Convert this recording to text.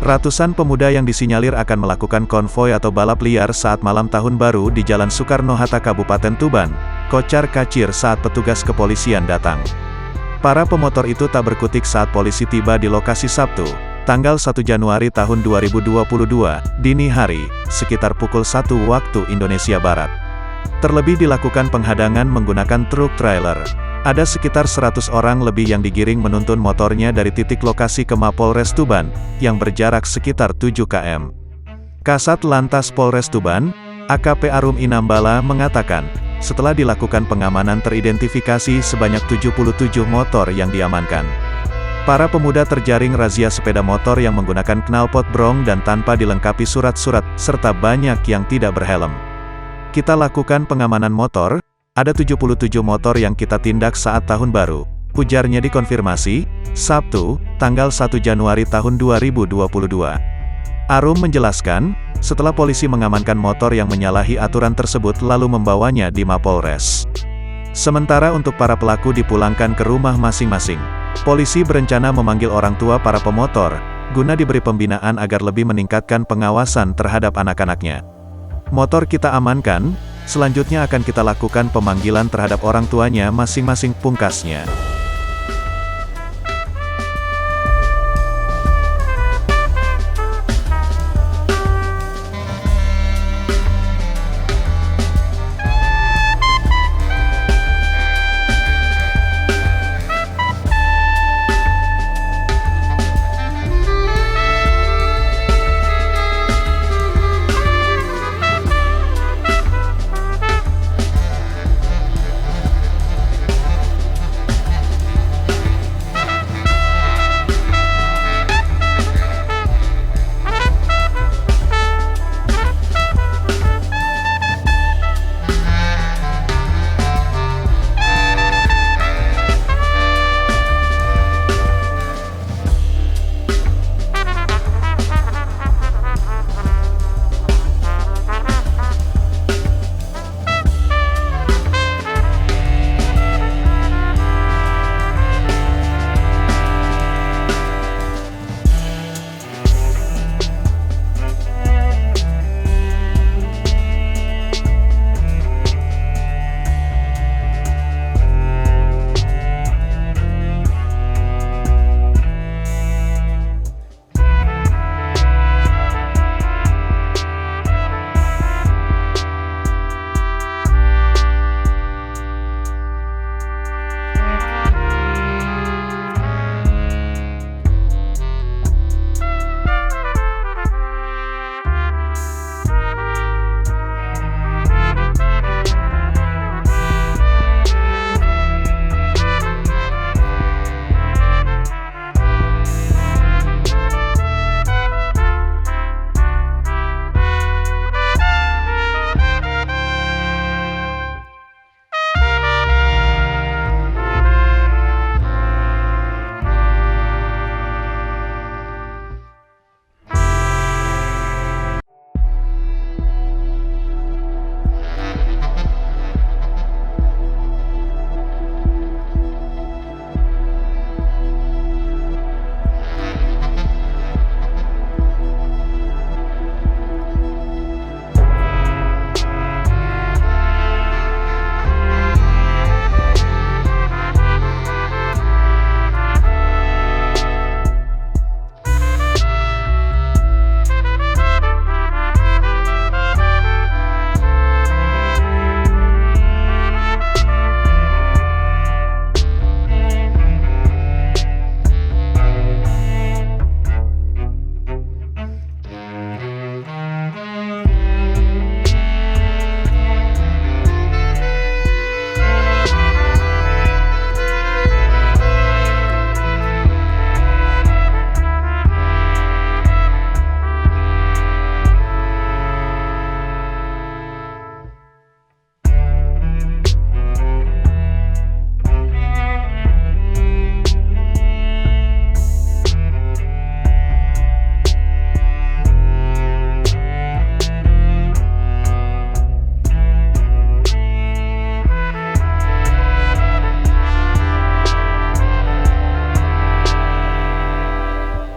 Ratusan pemuda yang disinyalir akan melakukan konvoi atau balap liar saat malam tahun baru di Jalan Soekarno-Hatta Kabupaten Tuban, kocar-kacir saat petugas kepolisian datang. Para pemotor itu tak berkutik saat polisi tiba di lokasi Sabtu, tanggal 1 Januari tahun 2022, dini hari, sekitar pukul 1 waktu Indonesia Barat. Terlebih dilakukan penghadangan menggunakan truk trailer. Ada sekitar 100 orang lebih yang digiring menuntun motornya dari titik lokasi ke Mapolres Tuban, yang berjarak sekitar 7 km. Kasat Lantas Polres Tuban, AKP Arum Inambala mengatakan, setelah dilakukan pengamanan teridentifikasi sebanyak 77 motor yang diamankan. Para pemuda terjaring razia sepeda motor yang menggunakan knalpot brong dan tanpa dilengkapi surat-surat, serta banyak yang tidak berhelm. Kita lakukan pengamanan motor, ada 77 motor yang kita tindak saat tahun baru, ujarnya dikonfirmasi, Sabtu, tanggal 1 Januari tahun 2022. Arum menjelaskan, setelah polisi mengamankan motor yang menyalahi aturan tersebut lalu membawanya di Mapolres. Sementara untuk para pelaku dipulangkan ke rumah masing-masing. Polisi berencana memanggil orang tua para pemotor, guna diberi pembinaan agar lebih meningkatkan pengawasan terhadap anak-anaknya. Motor kita amankan, selanjutnya akan kita lakukan pemanggilan terhadap orang tuanya masing-masing, pungkasnya.